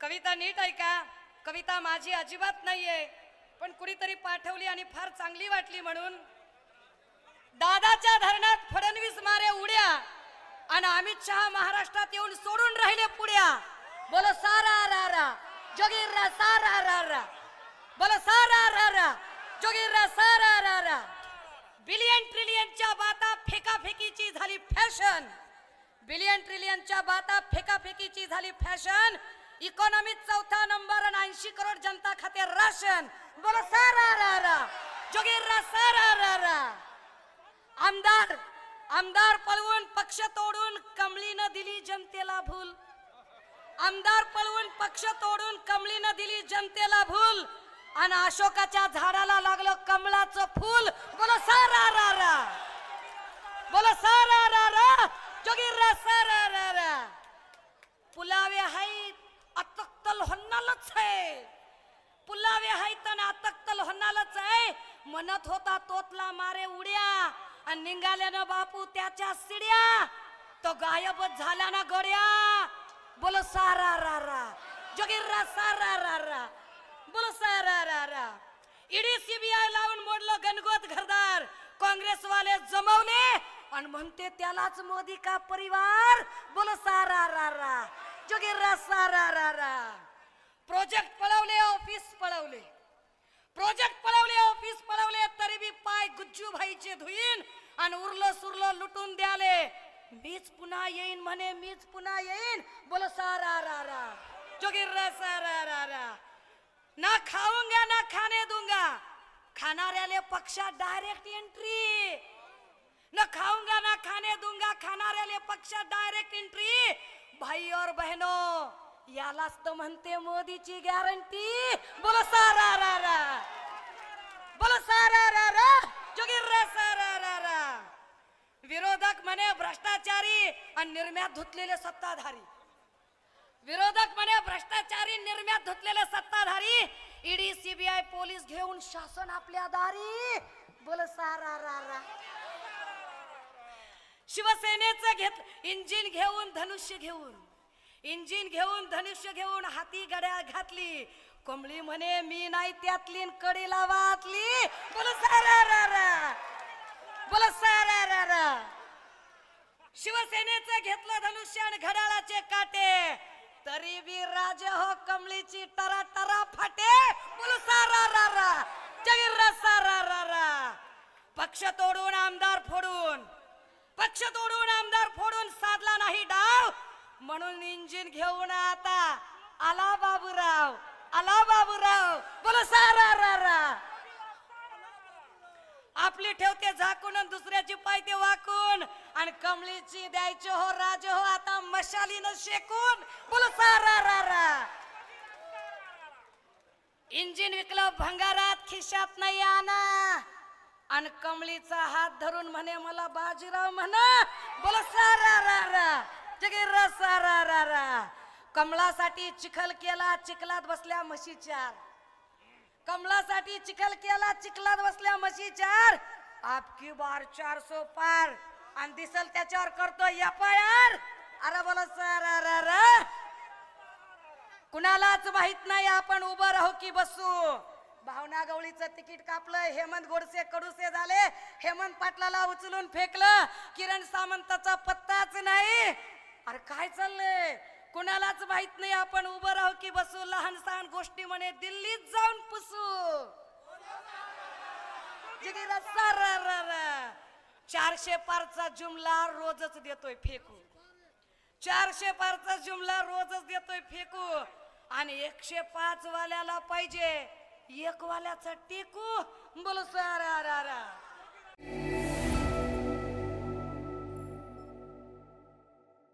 कविता नीट ऐका. कविता माझी अजिबात नाहीये, पण कुणीतरी पाठवली आणि फार चांगली वाटली म्हणून. दादाच्या धरणात फडणवीस मारे उड्या आणि अमित शहा महाराष्ट्रात येऊन सोडून राहिले पुड्या. बोलो सारा रा रा जोगीरा सारा रा रा. बोलो सारा रा रा जोगीरा सारा रा रा. बिलियन ट्रिलियनच्या बाता फेकाफेकीची झाली फॅशन. बिलियन ट्रिलियनच्या बाता फेकाफेकीची झाली फॅशन. इकॉनॉमीत चौथा नंबर आणि 80 करोड जनता खाते राशन. बोलो सारा रा रा जोगीरा सारा रा रा. आमदार आमदार पळवून पक्ष तोडून कमळीनं दिली जनतेला भूल. आमदार पळवून पक्ष तोडून कमळीनं दिली जनतेला भूल आणि अशोकाच्या झाडाला लागलं कमळाचं फूल. बोलो सारा रा रा. बोलो सारा रा रा जोगीरा सारा रा रा. पुलावे आहेत अतक्तल होणारच आहे. पुलावे आहेत आणि अतक्तल होणारच आहे. म्हणत होता तोतला मारे उड्या आणि निघाल्यानं बापू त्याच्या सिड्या. तो गायबच झाला ना गड्या. बोलो सारा रा रा जोगीरा सारा रा रा. बोलो सारा रा रा. ईडी सीबीआय लावून मोडलं गणगोत घरदार. काँग्रेसवाले जमवले आणि म्हणते त्यालाच मोदी का परिवार. बोलो सारा रा रा जोगीरा सारा रा रा. प्रोजेक्ट पळवले ऑफिस पळवले. प्रोजेक्ट पळवले ऑफिस पळवले तरी बी पाय गुज्जू भाईचे धुईन आणि उरलं सुरलं लुटून द्याले. मीच पुन्हा येईन म्हणे मीच पुन्हा येईन. बोलो सारा रा रा जोगीरा सारा रा रा. ना खाऊंगा ना खाने दूंगा. खाणाऱ्याले पक्षात डायरेक्ट एंट्री. न खाऊंगा ना खाने दूंगा. खाणाऱ्याले पक्षात डायरेक्ट एंट्री. भाई और बहनों यालाच तर म्हणते मोदीची गॅरंटी. बोलो सारा रा रा. बोलो सारा रा रा जोगीरा सारा रा रा. विरोधक म्हणे भ्रष्टाचारी आणि निर्म्यात धुतलेले सत्ताधारी. विरोधक म्हणे भ्रष्टाचारी निर्म्यात धुतलेले सत्ताधारी. ईडी सीबीआय पोलीस घेऊन शासन आपल्या दारी. बोलो सारा रा रा. शिवसेनेचं घेत इंजिन घेऊन धनुष्य घेऊन. इंजिन घेऊन धनुष्य घेऊन हाती गड्या घातली. कमळी म्हणे मी नाही त्यातली कडीला वातली. बोलो सारा रा रा. बोलो सारा रा रा. शिवसेनेचं घेतलं धनुष्य आणि घड्याळाचे काटे तरी बी राजे हो कमळीची टरा टरा फाटे. बोलो सारा रा रा जोगीरा सारा रा रा. पक्ष तोडून आमदार फोडून. पक्ष तोडून आमदार फोडून साधला नाही डाव म्हणून इंजिन घेऊन आता आला बाबूराव. आला बाबूराव. बोलो सारा रा रा. आपली ठेवते झाकून दुसऱ्याची पायते वाकून आणि कमळीची द्यायचे हो राजे हो आता मशालीनं शेकून. बोलो सारा रा रा. इंजिन विकलं भंगारात खिशात नाही आणा आणि कमळीचा हात धरून म्हणे मला बाजीराव म्हणा. बोलो सारा रा रा जोगीरा सारा रा रा. कमळासाठी चिखल केला चिखलात बसल्या म्हशी चार. कमळासाठी चिखल केला चिखलात बसल्या म्हशी चार. आपकी बार 400 पार आणि दिसल त्याच्यावर करतो FIR. अरे बोलो सारा रा रा. कुणालाच माहित नाही आपण उभं राहू की बसू. भावना गवळीचं तिकीट कापलं. हेमंत गोडसे कडूसे झाले. हेमंत पाटलाला उचलून फेकलं. किरण सामंताचा पत्ताच नाही. अरे काय चाललंय. कुणालाच माहित नाही आपण उभं राहू की बसू. लहान सहान गोष्टी म्हणे दिल्लीत जाऊन पुसू. जोगीरा सारा रा रा. 400 पारचा जुमला रोजच देतोय फेकू. 400 पारचा जुमला रोजच देतोय फेकू आणि 105 वाल्याला पाहिजे एक वाल्याचा टेकू. बोलो सारा रा रा.